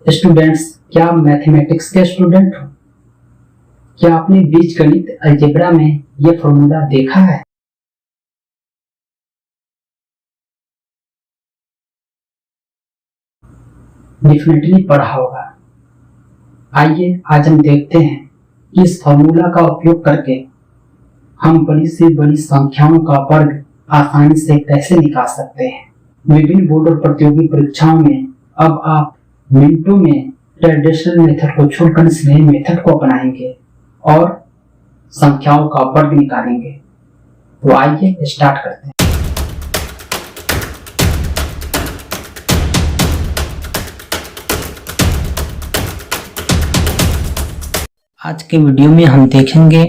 Students, क्या आप mathematics के स्टूडेंट हो? क्या आपने बीजगणित अलजेब्रा में ये फॉर्मूला देखा है? डेफिनेटली पढ़ा होगा। आइए आज हम देखते हैं कि इस फॉर्मूला का उपयोग करके हम बड़ी से बड़ी संख्याओं का वर्ग आसानी से कैसे निकाल सकते हैं। विभिन्न बोर्ड और प्रतियोगी परीक्षाओं में अब आप मिनटों में ट्रेडिशनल मेथड को छोड़कर इस नए मेथड को अपनाएंगे और संख्याओं का वर्ग निकालेंगे। तो आइए स्टार्ट करते हैं। आज के वीडियो में हम देखेंगे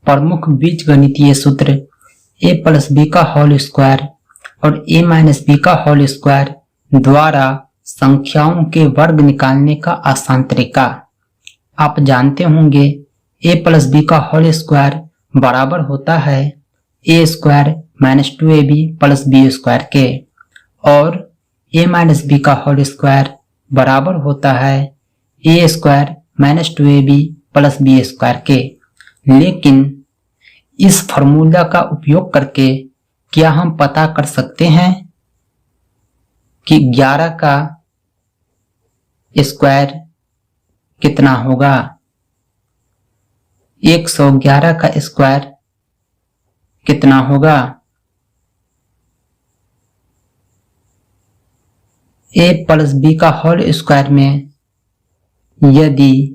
प्रमुख बीजगणितीय सूत्र a प्लस बी का होल स्क्वायर और a माइनस बी का होल स्क्वायर द्वारा संख्याओं के वर्ग निकालने का आसान तरीका। आप जानते होंगे a प्लस बी का होल स्क्वायर बराबर होता है a square minus 2ab plus b square के, और a माइनस बी का होल स्क्वायर बराबर होता है a square minus 2ab plus b square के। लेकिन इस फॉर्मूला का उपयोग करके क्या हम पता कर सकते हैं कि 11 का स्क्वायर कितना होगा? 111 का स्क्वायर कितना होगा? a प्लस बी का होल स्क्वायर में यदि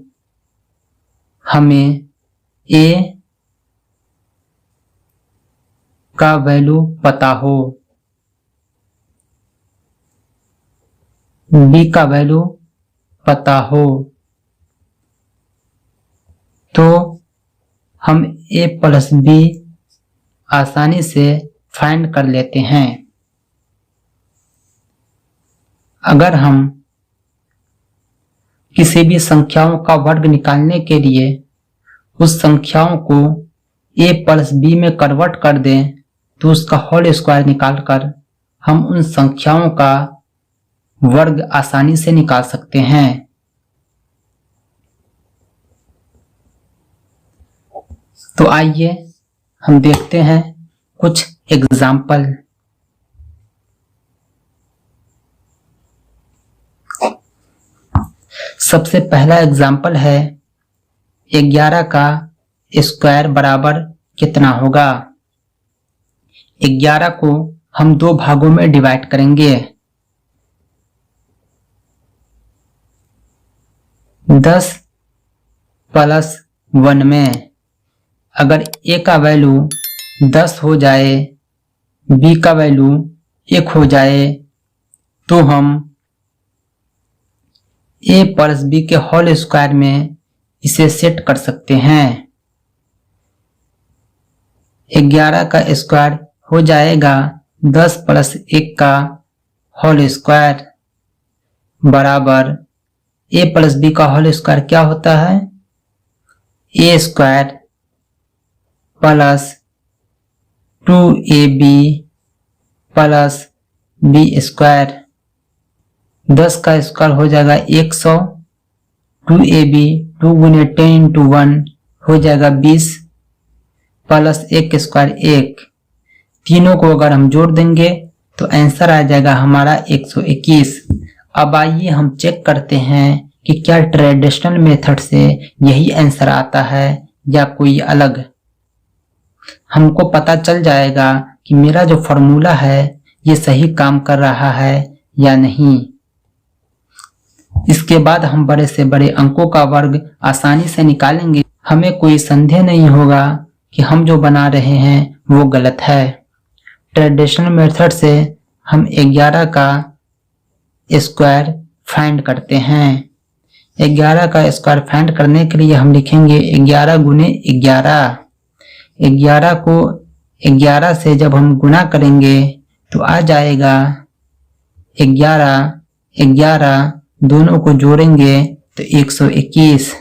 हमें a का वैल्यू पता हो, b का वैल्यू पता हो, तो हम a प्लस बी आसानी से फाइंड कर लेते हैं। अगर हम किसी भी संख्याओं का वर्ग निकालने के लिए उस संख्याओं को a प्लस बी में कन्वर्ट कर दें तो उसका होल स्क्वायर निकालकर हम उन संख्याओं का वर्ग आसानी से निकाल सकते हैं। तो आइए हम देखते हैं कुछ एग्जाम्पल। सबसे पहला एग्जाम्पल है 11 का स्क्वायर बराबर कितना होगा। 11 को हम दो भागों में डिवाइड करेंगे। 10 प्लस 1 में अगर a का वैल्यू 10 हो जाए, b का वैल्यू 1 हो जाए, तो हम a प्लस बी के होल स्क्वायर में इसे सेट कर सकते हैं। 11 का स्क्वायर हो जाएगा 10 प्लस 1 का होल स्क्वायर बराबर a प्लस बी का होल स्क्वायर क्या होता है? a square plus 2ab plus b square. 10 का स्क्वायर हो जाएगा 100, 2ab 2 गुने 10 इंटू 1 हो जाएगा 20 प्लस 1 स्क्वायर 1। तीनों को अगर हम जोड़ देंगे तो आंसर आ जाएगा हमारा 121। अब आइए हम चेक करते हैं कि क्या ट्रेडिशनल मेथड से यही आंसर आता है या कोई अलग। हमको पता चल जाएगा कि मेरा जो फॉर्मूला है ये सही काम कर रहा है या नहीं। इसके बाद हम बड़े से बड़े अंकों का वर्ग आसानी से निकालेंगे। हमें कोई संदेह नहीं होगा कि हम जो बना रहे हैं वो गलत है। ट्रेडिशनल मेथड से हम 11 का स्क्वायर फाइंड करते हैं। 11 का स्क्वायर फाइंड करने के लिए हम लिखेंगे 11 गुने 11। 11 को 11 से जब हम गुणा करेंगे तो आ जाएगा 11, 11 दोनों को जोड़ेंगे तो 121,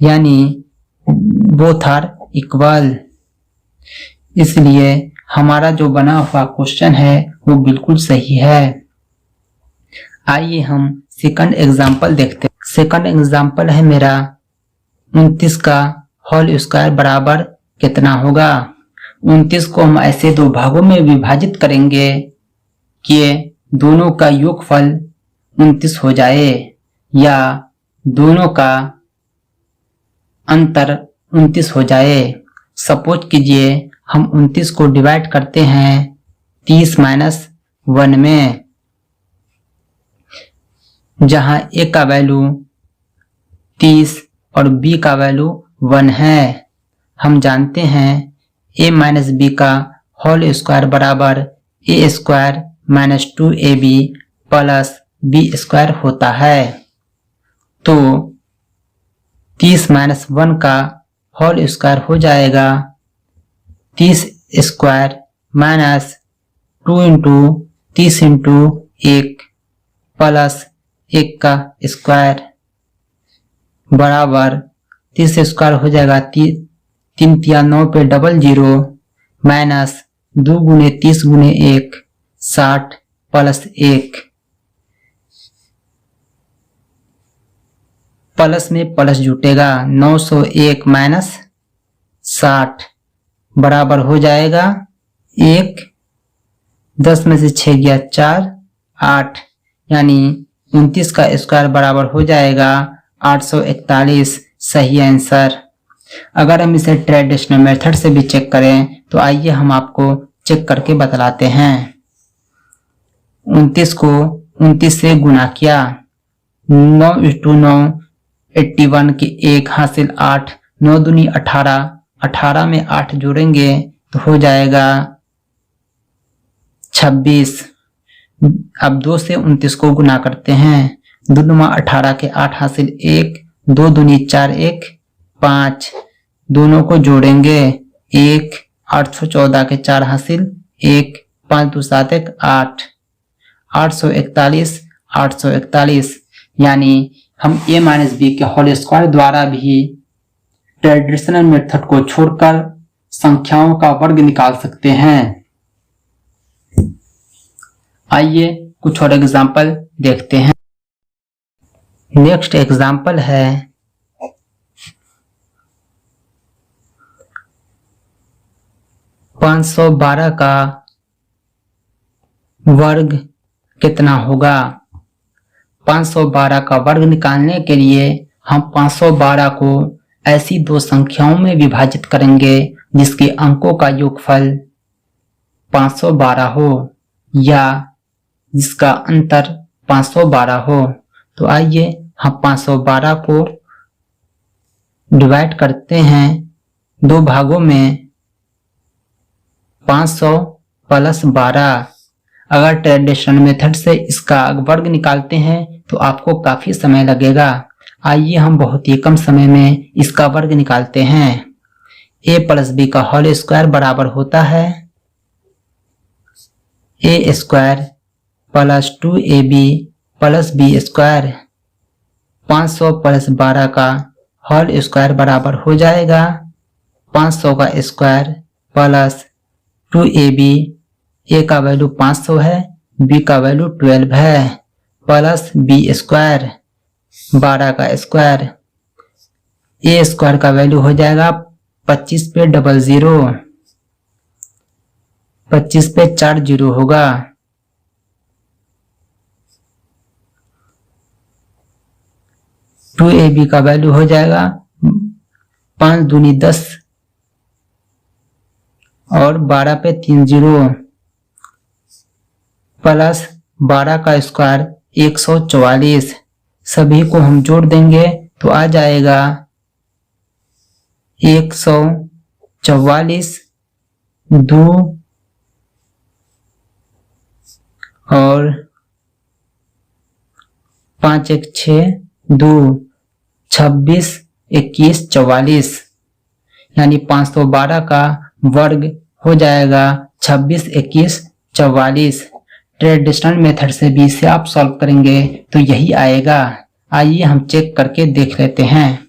यानी बोथ आर इक्वल। इसलिए हमारा जो बना हुआ क्वेश्चन है वो बिल्कुल सही है। आइए हम सेकंड एग्जाम्पल देखते हैं। सेकंड एग्जाम्पल है मेरा 29 का होल स्क्वायर बराबर कितना होगा। 29 को हम ऐसे दो भागों में विभाजित करेंगे कि दोनों का योगफल 29 हो जाए या दोनों का अंतर 29 हो जाए। सपोज कीजिए हम 29 को डिवाइड करते हैं 30 माइनस 1 में, जहां a का वैल्यू 30 और b का वैल्यू 1 है। हम जानते हैं a माइनस बी का होल स्क्वायर बराबर a square minus 2ab plus b square होता है। तो 30 माइनस 1 का होल स्क्वायर हो जाएगा 30 square minus 2 into 30 into 1 plus 1 का स्क्वायर बराबर 30 स्क्वायर हो जाएगा 3 तिया 9 पे 00 माइनस 2 गुने 30 गुने 1 60 प्लस 1 प्लस में प्लस जुटेगा 901 माइनस 60 बराबर हो जाएगा 1, 10 में से 6 गया 4, 8 यानी 29 का स्क्वायर बराबर हो जाएगा 841। सही आंसर। अगर हम इसे ट्रेडिशनल मेथड से भी चेक करें तो आइए हम आपको चेक करके बतलाते हैं। 29 को 29 से गुना किया, 9:9 81 के 1 हासिल 8, 9 दूनी 18, 18 में 8 जोड़ेंगे तो हो जाएगा 26। अब 2 से 29 को गुना करते हैं, 2 दूना 18 के 8 हासिल 1, 2 दूनी 4 1 5, दोनों को जोड़ेंगे 1, 814 के 4 हासिल 1, 5 2 7 1 8, 841 841। यानी हम a माइनस बी के होल स्क्वायर द्वारा भी ट्रेडिशनल मेथड को छोड़कर संख्याओं का वर्ग निकाल सकते हैं। आइए कुछ और एग्जाम्पल देखते हैं। नेक्स्ट एग्जाम्पल है 512 का वर्ग कितना होगा। 512 का वर्ग निकालने के लिए हम 512 को ऐसी दो संख्याओं में विभाजित करेंगे जिसके अंकों का योगफल 512 हो या जिसका अंतर 512 हो। तो आइए हम 512 को डिवाइड करते हैं दो भागों में, 500 प्लस 12। अगर ट्रेडिशनल मेथड से इसका वर्ग निकालते हैं तो आपको काफी समय लगेगा। आइए हम बहुत ही कम समय में इसका वर्ग निकालते हैं। a प्लस बी का होल स्क्वायर बराबर होता है a square plus 2ab plus b square. 500 plus 12 का होल स्क्वायर बराबर हो जाएगा 500 का स्क्वायर प्लस 2ab, a का वैल्यू 500 है, b का वैल्यू 12 है, प्लस b स्क्वायर 12 का स्क्वायर। a स्क्वायर का वैल्यू हो जाएगा 25 पे 00, 25 पे 4 जीरो होगा, 2ab का वैल्यू हो जाएगा 5 दूनी 10 और 12 पे 3 जीरो, प्लस 12 का स्क्वायर 144। सभी को हम जोड़ देंगे तो आ जाएगा 144 2 और 5 1 6 2 26 21 44। यानी 512 का वर्ग हो जाएगा 26 21 44। ट्रेडिशनल मेथड से भी इसे आप सॉल्व करेंगे तो यही आएगा। आइए हम चेक करके देख लेते हैं।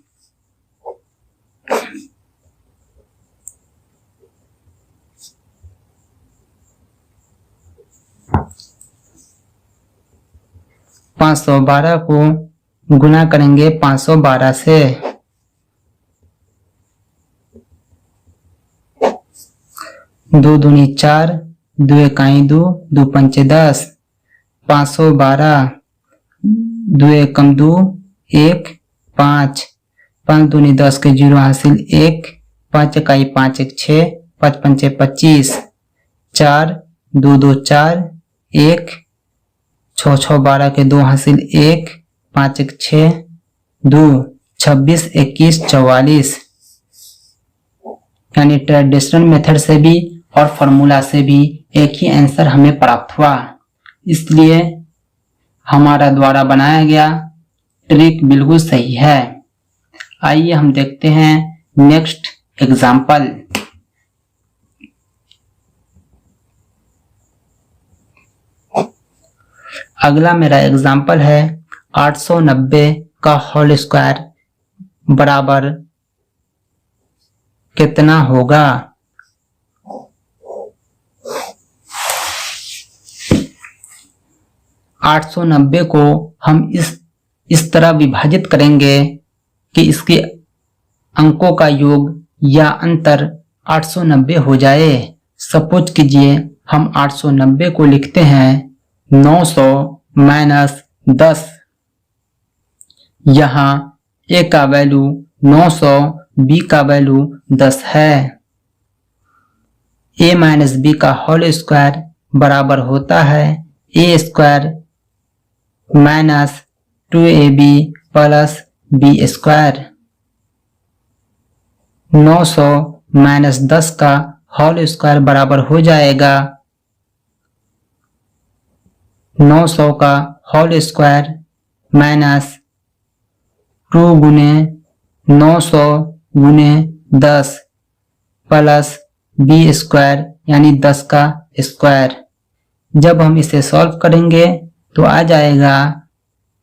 512 को गुना करेंगे 512 से। 2 दूनी 4, 2 इकाई 2, 2 पंचे 10, 512, 2 एकम 2, 1, 5, 5 दूनी 10 के 0 हासिल 1, 5 इकाई 5 1 6, 5 पंचे 25, 4, 2 2 4, 1, 6 6 12 के 2 हासिल 1, 5 1 6, 2, 26 21 44। यानी ट्रेडिशनल मेथड से भी और फॉर्मूला से भी एक ही आंसर हमें प्राप्त हुआ, इसलिए हमारा द्वारा बनाया गया ट्रिक बिल्कुल सही है। आइए हम देखते हैं नेक्स्ट एग्जाम्पल। अगला मेरा एग्जाम्पल है 890 का होल स्क्वायर बराबर कितना होगा। आठ सौ नब्बे को हम इस तरह विभाजित करेंगे कि इसके अंकों का योग या अंतर 890 हो जाए। सपोज कीजिए हम 890 को लिखते हैं 900 माइनस 10। यहाँ a का वैल्यू 900, b का वैल्यू 10 है। a माइनस बी का होल स्क्वायर बराबर होता है a square minus 2ab plus b square. 900 minus 10 का होल स्क्वायर बराबर हो जाएगा 900 का होल स्क्वायर माइनस 2 गुने 900 गुने 10 प्लस b स्क्वायर यानी 10 का स्क्वायर। जब हम इसे सॉल्व करेंगे तो आ जाएगा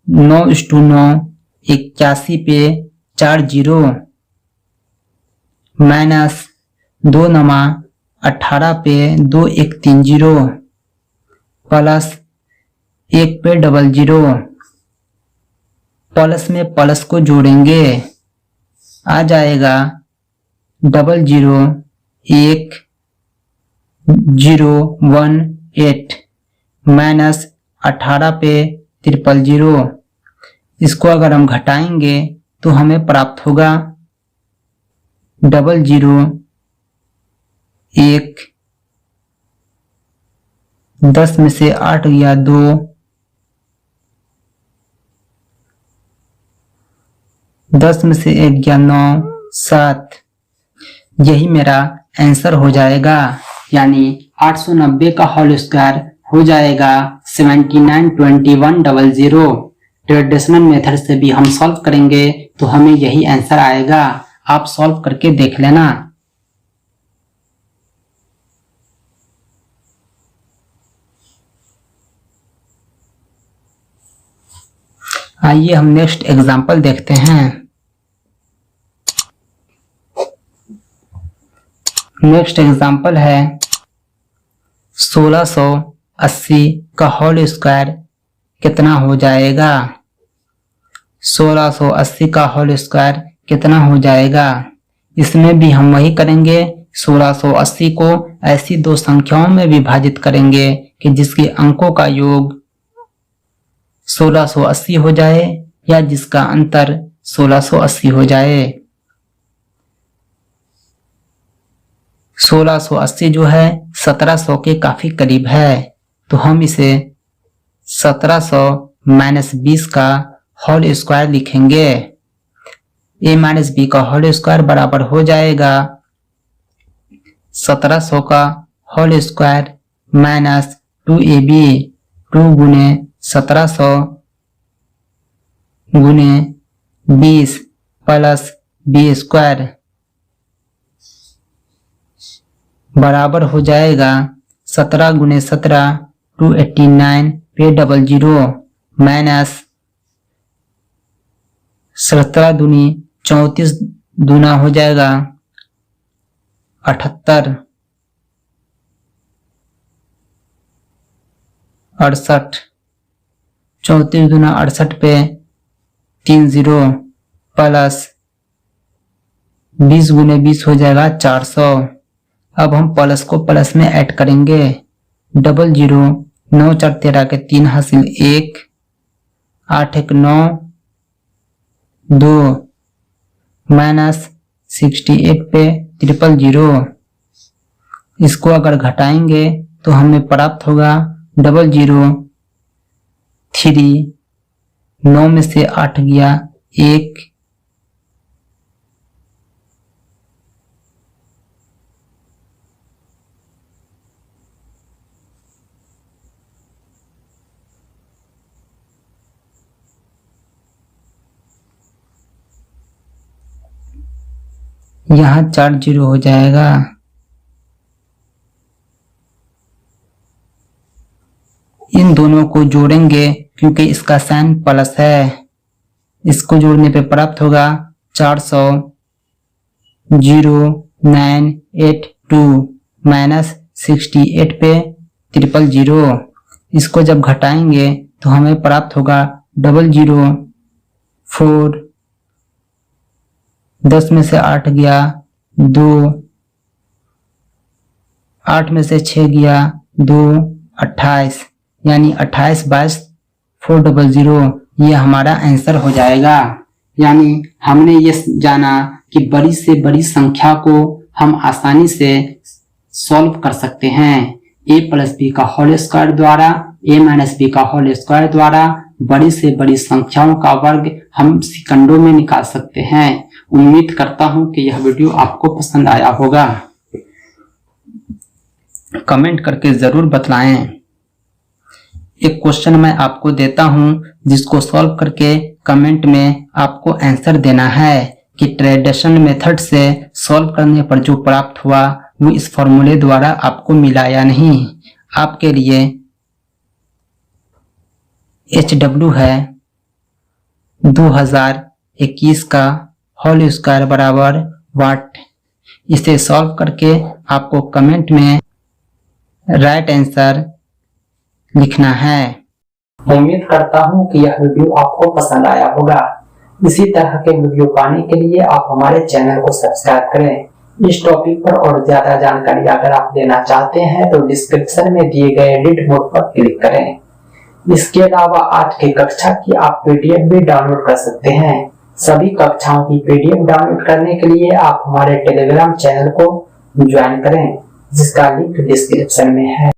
9:9 81 पे 4 जीरो माइनस 2 नमा 18 पे 2 1 3 जीरो प्लस 1 पे 00। प्लस में प्लस को जोड़ेंगे आ जाएगा 00 1 0 1 8 माइनस 18 पे 000। इसको अगर हम घटाएंगे तो हमें प्राप्त होगा 00 1 10 में से 8 गया 2 10 में से 1 गया 9 7। यही मेरा आंसर हो जाएगा, यानी 890 का होल स्क्वायर हो जाएगा 792100। ट्रेडिशनल मेथड से भी हम सॉल्व करेंगे तो हमें यही आंसर आएगा। आप सॉल्व करके देख लेना। आइए हम नेक्स्ट एग्जांपल देखते हैं। नेक्स्ट एग्जांपल है 1680 का होल स्क्वायर कितना हो जाएगा। 1680 का होल स्क्वायर कितना हो जाएगा। इसमें भी हम वही करेंगे, 1680 को ऐसी दो संख्याओं में विभाजित करेंगे कि जिसके अंकों का योग 1680 हो जाए या जिसका अंतर 1680 हो जाए। 1680 जो है 1700 के काफी करीब है, तो हम इसे 1700 माइनस 20 का होल स्क्वायर लिखेंगे। a माइनस बी का होल स्क्वायर बराबर हो जाएगा 1700 का होल स्क्वायर माइनस 2ab 2 गुने 1700 गुने 20 प्लस b स्क्वायर बराबर हो जाएगा 17 गुने 17 289 पे 00 माइनस 17 दूनी 34 दूना हो जाएगा 78 68 34 दूना 68 पे 3 0 प्लस 20 गुने 20 हो जाएगा 400। अब हम प्लस को प्लस में ऐड करेंगे। 00 9 4 13 के 3 हासिल 1 8 1 9 2 माइनस 68 पे 000। इसको अगर घटाएंगे तो हमें प्राप्त होगा 00 3 9 में से 8 गया 1 यहाँ 4 0 हो जाएगा। इन दोनों को जोड़ेंगे क्योंकि इसका साइन प्लस है। इसको जोड़ने पे प्राप्त होगा 400 0982 माइनस 68 पे 000। इसको जब घटाएंगे तो हमें प्राप्त होगा 00 4 10 में से 8 गया 2 8 में से 6 गया 2 28 यानी 28 22 400। ये हमारा आंसर हो जाएगा। यानी हमने ये जाना कि बड़ी से बड़ी संख्या को हम आसानी से सॉल्व कर सकते हैं। a प्लस बी का होल स्क्वायर द्वारा a माइनस बी का होल स्क्वायर द्वारा बड़ी से बड़ी संख्याओं का वर्ग हम सेकंडों में निकाल सकते हैं। उम्मीद करता हूं कि यह वीडियो आपको पसंद आया होगा। कमेंट करके जरूर बताएं। एक क्वेश्चन मैं आपको देता हूं जिसको सॉल्व करके कमेंट में आपको आंसर देना है कि ट्रेडिशनल मेथड से सॉल्व करने पर जो प्राप्त हुआ वो इस फॉर्मूले द्वारा आपको मिला या नहीं। आपके लिए HW है 2021 का होल स्क्वायर बराबर वाट। इसे सॉल्व करके आपको कमेंट में राइट आंसर लिखना है। उम्मीद करता हूं कि यह वीडियो आपको पसंद आया होगा। इसी तरह के वीडियो पाने के लिए आप हमारे चैनल को सब्सक्राइब करें। इस टॉपिक पर और ज्यादा जानकारी अगर आप लेना चाहते हैं तो डिस्क्रिप्शन में दिए गए रीड मोड पर क्लिक करें। इसके अलावा आज की कक्षा की आप PDF भी डाउनलोड कर सकते हैं। सभी कक्षाओं की PDF डाउनलोड करने के लिए आप हमारे टेलीग्राम चैनल को ज्वाइन करें जिसका लिंक डिस्क्रिप्शन में है।